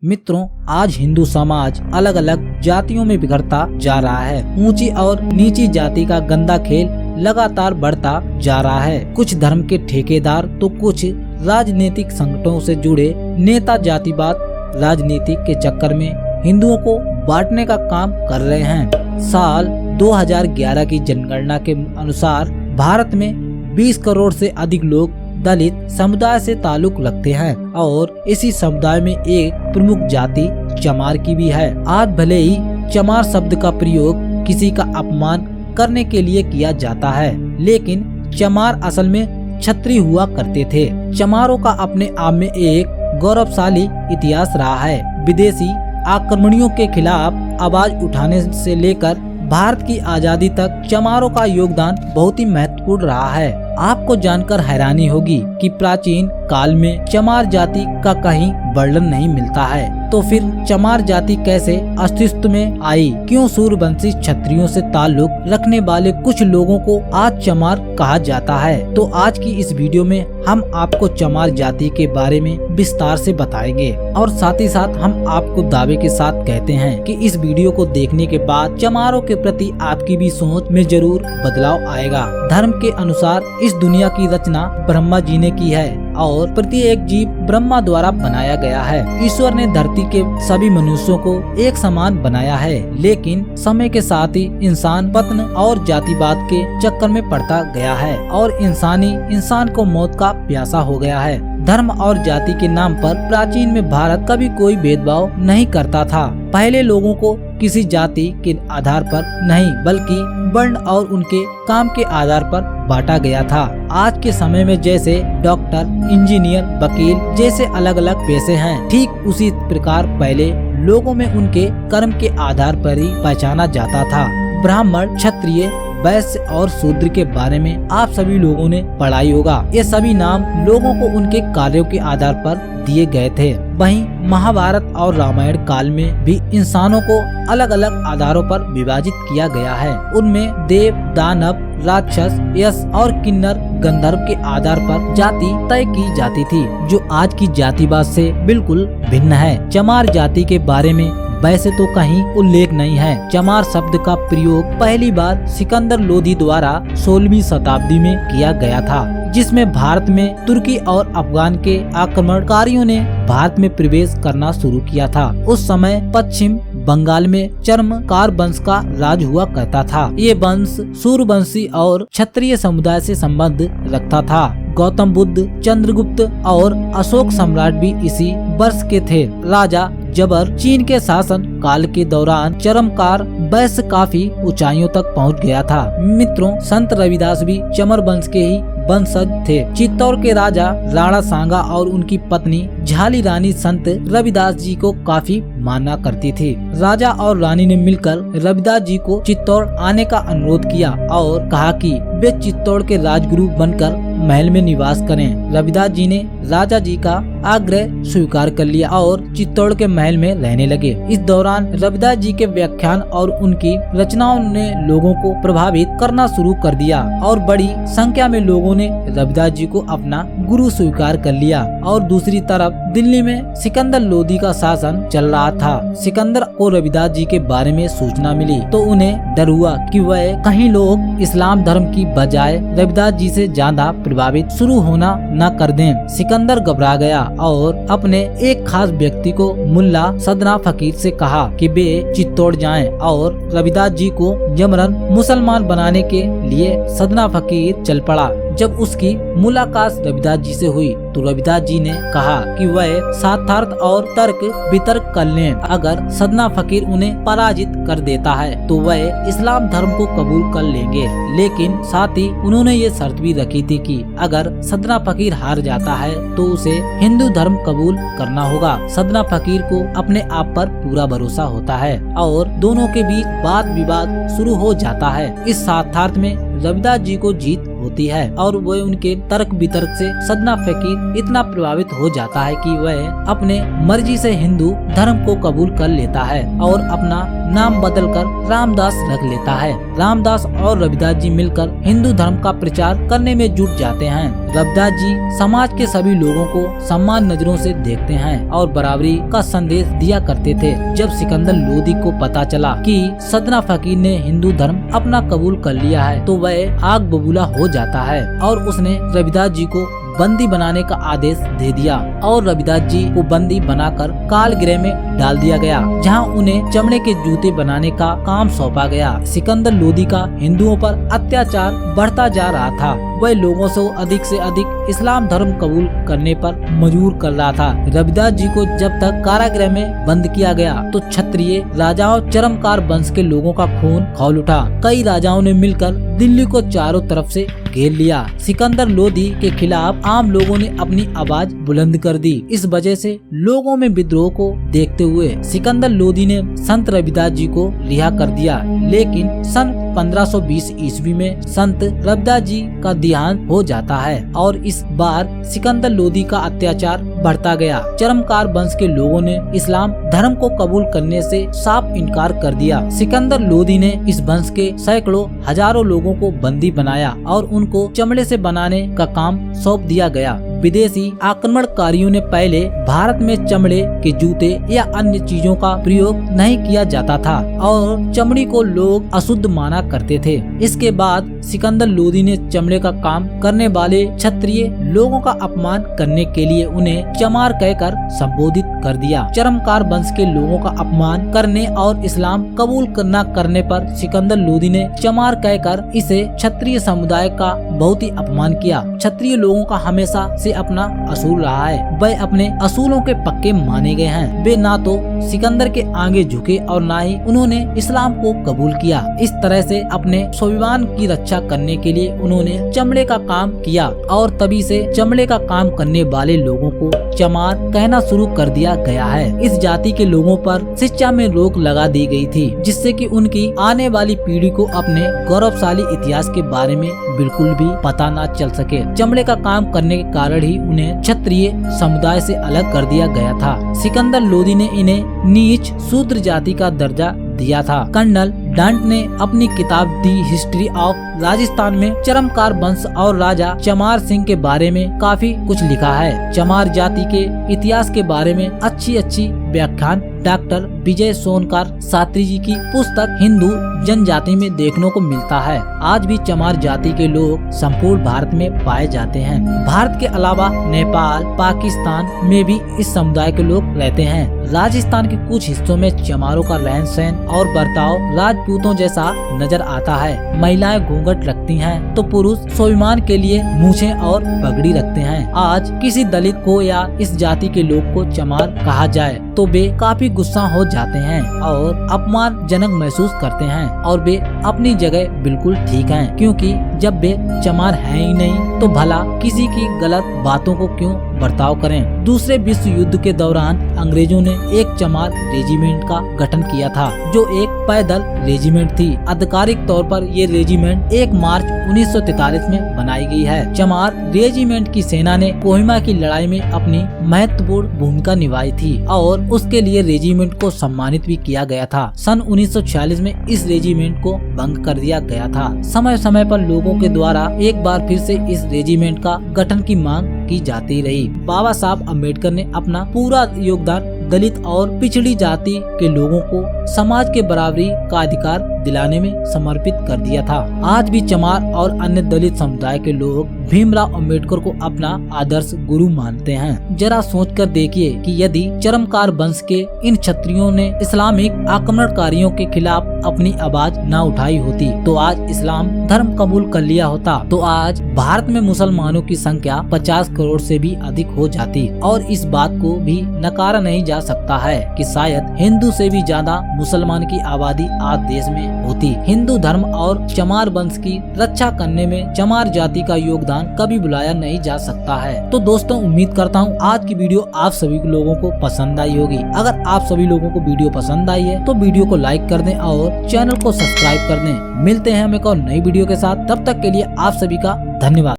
मित्रों, आज हिंदू समाज अलग अलग जातियों में बिखरता जा रहा है। ऊंची और नीची जाति का गंदा खेल लगातार बढ़ता जा रहा है। कुछ धर्म के ठेकेदार तो कुछ राजनीतिक संगठनों से जुड़े नेता जातिवाद राजनीति के चक्कर में हिंदुओं को बांटने का काम कर रहे हैं। साल 2011 की जनगणना के अनुसार भारत में 20 करोड़ से अधिक लोग दलित समुदाय से ताल्लुक रखते हैं और इसी समुदाय में एक प्रमुख जाति चमार की भी है। आज भले ही चमार शब्द का प्रयोग किसी का अपमान करने के लिए किया जाता है, लेकिन चमार असल में क्षत्रिय हुआ करते थे। चमारों का अपने आप में एक गौरवशाली इतिहास रहा है। विदेशी आक्रमणियों के खिलाफ आवाज उठाने से लेकर भारत की आजादी तक चमारों का योगदान बहुत ही महत्वपूर्ण रहा है। आपको जानकर हैरानी होगी कि प्राचीन काल में चमार जाति का कहीं वर्णन नहीं मिलता है। तो फिर चमार जाति कैसे अस्तित्व में आई? क्यों सूर्यवंशी क्षत्रियों से ताल्लुक रखने वाले कुछ लोगों को आज चमार कहा जाता है? तो आज की इस वीडियो में हम आपको चमार जाति के बारे में विस्तार से बताएंगे और साथ ही साथ हम आपको दावे के साथ कहते हैं कि इस वीडियो को देखने के बाद चमारों के प्रति आपकी भी सोच में जरूर बदलाव आएगा। धर्म के अनुसार इस दुनिया की रचना ब्रह्मा जी ने की है और प्रत्येक जीव ब्रह्मा द्वारा बनाया गया है। ईश्वर ने धरती के सभी मनुष्यों को एक समान बनाया है, लेकिन समय के साथ ही इंसान पतन और जातिवाद के चक्कर में पड़ता गया है और इंसान को मौत का प्यासा हो गया है। धर्म और जाति के नाम पर प्राचीन में भारत कभी कोई भेदभाव नहीं करता था। पहले लोगों को किसी जाति के आधार पर नहीं बल्कि वर्ण और उनके काम के आधार पर बांटा गया था। आज के समय में जैसे डॉक्टर, इंजीनियर, वकील जैसे अलग अलग पेशे हैं, ठीक उसी प्रकार पहले लोगों में उनके कर्म के आधार पर ही पहचाना जाता था। ब्राह्मण, क्षत्रिय, वैश्य और शूद्र के बारे में आप सभी लोगों ने पढ़ाई होगा। ये सभी नाम लोगों को उनके कार्यों के आधार पर दिए गए थे। वहीं महाभारत और रामायण काल में भी इंसानों को अलग अलग आधारों पर विभाजित किया गया है। उनमें देव, दानव, राक्षस, यश और किन्नर, गंधर्व के आधार पर जाति तय की जाती थी, जो आज की जातिवाद से बिल्कुल भिन्न है। चमार जाति के बारे में वैसे तो कहीं उल्लेख नहीं है। चमार शब्द का प्रयोग पहली बार सिकंदर लोदी द्वारा 16वीं शताब्दी में किया गया था, जिसमें भारत में तुर्की और अफगान के आक्रमणकारियों ने भारत में प्रवेश करना शुरू किया था। उस समय पश्चिम बंगाल में चर्मकार वंश का राज हुआ करता था। ये वंश सूर्यवंशी और क्षत्रिय समुदाय से संबंध रखता था। गौतम बुद्ध, चंद्रगुप्त और अशोक सम्राट भी इसी वर्ष के थे। राजा जबर चीन के शासन काल के दौरान चरमकार वंश काफी ऊंचाइयों तक पहुंच गया था। मित्रों, संत रविदास भी चमर वंश के ही वंशज थे। चित्तौड़ के राजा राणा सांगा और उनकी पत्नी झाली रानी संत रविदास जी को काफी माना करती थी। राजा और रानी ने मिलकर रविदास जी को चित्तौड़ आने का अनुरोध किया और कहा कि वे चित्तौड़ के राजगुरु बनकर महल में निवास करें। रविदास जी ने राजा जी का आग्रह स्वीकार कर लिया और चित्तौड़ के महल में रहने लगे। इस दौरान रविदास जी के व्याख्यान और उनकी रचनाओं ने लोगों को प्रभावित करना शुरू कर दिया और बड़ी संख्या में लोगों ने रविदास जी को अपना गुरु स्वीकार कर लिया। और दूसरी तरफ दिल्ली में सिकंदर लोदी का शासन चल रहा था। सिकंदर को रविदास जी के बारे में सूचना मिली तो उन्हें डर हुआ कि वह कहीं लोग इस्लाम धर्म की बजाय रविदास जी से ज्यादा प्रभावित शुरू होना न कर दें। सिकंदर घबरा गया और अपने एक खास व्यक्ति को मुल्ला सदना फकीर से कहा कि वे चित्तौड़ जाएं और रविदास जी को जबरन मुसलमान बनाने के लिए सदना फकीर चल पड़ा। जब उसकी मुलाकात रविदास जी से हुई तो रविदास जी ने कहा कि वह शास्त्रार्थ और तर्क वितर्क कर लें। अगर सदना फकीर उन्हें पराजित कर देता है तो वह इस्लाम धर्म को कबूल कर लेंगे, लेकिन साथ ही उन्होंने ये शर्त भी रखी थी कि अगर सदना फकीर हार जाता है तो उसे हिंदू धर्म कबूल करना होगा। सदना फकीर को अपने आप पर पूरा भरोसा होता है और दोनों के बीच वाद विवाद शुरू हो जाता है। इस शास्त्रार्थ में रविदास जी को जीत होती है और वह उनके तर्क वितर्क से सदना फकीर इतना प्रभावित हो जाता है कि वह अपने मर्जी से हिंदू धर्म को कबूल कर लेता है और अपना नाम बदलकर रामदास रख लेता है। रामदास और रविदास जी मिलकर हिंदू धर्म का प्रचार करने में जुट जाते हैं। रविदास जी समाज के सभी लोगों को सम्मान नजरों से देखते हैं और बराबरी का संदेश दिया करते थे। जब सिकंदर लोदी को पता चला कि सदना फकीर ने हिंदू धर्म अपना कबूल कर लिया है तो वह आग बबूला हो जाता है और उसने रविदास जी को बंदी बनाने का आदेश दे दिया और रविदास जी को बंदी बनाकर कालगृह में डाल दिया गया, जहां उन्हें चमड़े के जूते बनाने का काम सौंपा गया। सिकंदर लोदी का हिंदुओं पर अत्याचार बढ़ता जा रहा था। वह लोगों से अधिक इस्लाम धर्म कबूल करने पर मजबूर कर रहा था। रविदास जी को जब तक कारागृह में बंद किया गया तो क्षत्रिय राजाओं चरमकार वंश के लोगों का खून खौल उठा। कई राजाओं ने मिलकर दिल्ली को चारों तरफ से घेर लिया। सिकंदर लोदी के खिलाफ आम लोगों ने अपनी आवाज बुलंद कर दी। इस वजह से लोगों में विद्रोह को देखते हुए सिकंदर लोदी ने संत रविदास जी को रिहा कर दिया, लेकिन सन 1520 ईस्वी में संत रविदास जी का देहांत हो जाता है और इस बार सिकंदर लोदी का अत्याचार बढ़ता गया। चरमकार वंश के लोगों ने इस्लाम धर्म को कबूल करने से साफ इनकार कर दिया। सिकंदर लोदी ने इस वंश के सैकड़ों हजारों लोगों को बंदी बनाया और उनको चमड़े से बनाने का काम सौंप दिया गया। विदेशी आक्रमणकारियों ने पहले भारत में चमड़े के जूते या अन्य चीजों का प्रयोग नहीं किया जाता था और चमड़ी को लोग अशुद्ध माना करते थे। इसके बाद सिकंदर लोदी ने चमड़े का काम करने वाले क्षत्रिय लोगों का अपमान करने के लिए उन्हें चमार कहकर संबोधित कर दिया। चरमकार वंश के लोगों का अपमान करने और इस्लाम कबूल न करने पर सिकंदर लोदी ने चमार कहकर इसे क्षत्रिय समुदाय का बहुत ही अपमान किया। क्षत्रिय लोगों का हमेशा से अपना असूल रहा है, वह अपने असूलों के पक्के माने गए हैं। वे ना तो सिकंदर के आगे झुके और ना ही उन्होंने इस्लाम को कबूल किया। इस तरह से अपने स्वाभिमान की रक्षा करने के लिए उन्होंने चमड़े का काम किया और तभी से चमड़े का काम करने वाले लोगों को चमार कहना शुरू कर दिया गया है। इस जाति के लोगों पर शिक्षा में रोक लगा दी गई थी, जिससे कि उनकी आने वाली पीढ़ी को अपने गौरवशाली इतिहास के बारे में बिल्कुल भी पता न चल सके। चमड़े का काम करने के कारण ही उन्हें क्षत्रिय समुदाय से अलग कर दिया गया था। सिकंदर लोदी ने इन्हें नीच शूद्र जाति का दर्जा दिया था। कर्नल डांट ने अपनी किताब दी हिस्ट्री ऑफ राजस्थान में चरमकार वंश और राजा चमार सिंह के बारे में काफी कुछ लिखा है। चमार जाति के इतिहास के बारे में अच्छी व्याख्यान डॉक्टर विजय सोनकर शास्त्री जी की पुस्तक हिंदू जनजाति में देखने को मिलता है। आज भी चमार जाति के लोग संपूर्ण भारत में पाए जाते हैं। भारत के अलावा नेपाल, पाकिस्तान में भी इस समुदाय के लोग रहते हैं। राजस्थान के कुछ हिस्सों में चमारों का रहन सहन और बर्ताव राजपूतों जैसा नजर आता है। महिलाएं घूंघट रखती हैं तो पुरुष स्वाभिमान के लिए मूछें और पगड़ी रखते हैं। आज किसी दलित को या इस जाति के लोग को चमार कहा जाए तो वे काफी गुस्सा हो जाते हैं और अपमानजनक महसूस करते हैं और वे अपनी जगह बिल्कुल ठीक हैं, क्योंकि जब वे चमार हैं ही नहीं तो भला किसी की गलत बातों को क्यों बर्ताव करें। दूसरे विश्व युद्ध के दौरान अंग्रेजों ने एक चमार रेजिमेंट का गठन किया था, जो एक पैदल रेजिमेंट थी। आधिकारिक तौर पर ये रेजिमेंट 1 मार्च 1943 में बनाई गई है। चमार रेजिमेंट की सेना ने कोहिमा की लड़ाई में अपनी महत्वपूर्ण भूमिका निभाई थी और उसके लिए रेजिमेंट को सम्मानित भी किया गया था। सन 1946 में इस रेजिमेंट को भंग कर दिया गया था। समय समय पर लोगों के द्वारा एक बार फिर से इस रेजिमेंट का गठन की मांग की जाती रही। बाबा साहब अम्बेडकर ने अपना पूरा योगदान दलित और पिछड़ी जाति के लोगों को समाज के बराबरी का अधिकार दिलाने में समर्पित कर दिया था। आज भी चमार और अन्य दलित समुदाय के लोग भीमराव अंबेडकर को अपना आदर्श गुरु मानते हैं। जरा सोचकर देखिए कि यदि चरमकार वंश के इन क्षत्रियों ने इस्लामिक आक्रमणकारियों के खिलाफ अपनी आवाज न उठाई होती तो आज इस्लाम धर्म कबूल कर लिया होता तो आज भारत में मुसलमानों की संख्या 50 करोड़ से भी अधिक हो जाती। और इस बात को भी नकारा नहीं जा सकता है कि शायद हिंदू से भी ज्यादा मुसलमान की आबादी आज देश में होती। हिंदू धर्म और चमार वंश की रक्षा करने में चमार जाति का योगदान कभी भुलाया नहीं जा सकता है। तो दोस्तों, उम्मीद करता हूँ आज की वीडियो आप सभी लोगों को पसंद आई होगी। अगर आप सभी लोगों को वीडियो पसंद आई है तो वीडियो को लाइक कर दें और चैनल को सब्सक्राइब कर दें। मिलते हैं हम एक और नई वीडियो के साथ, तब तक के लिए आप सभी का धन्यवाद।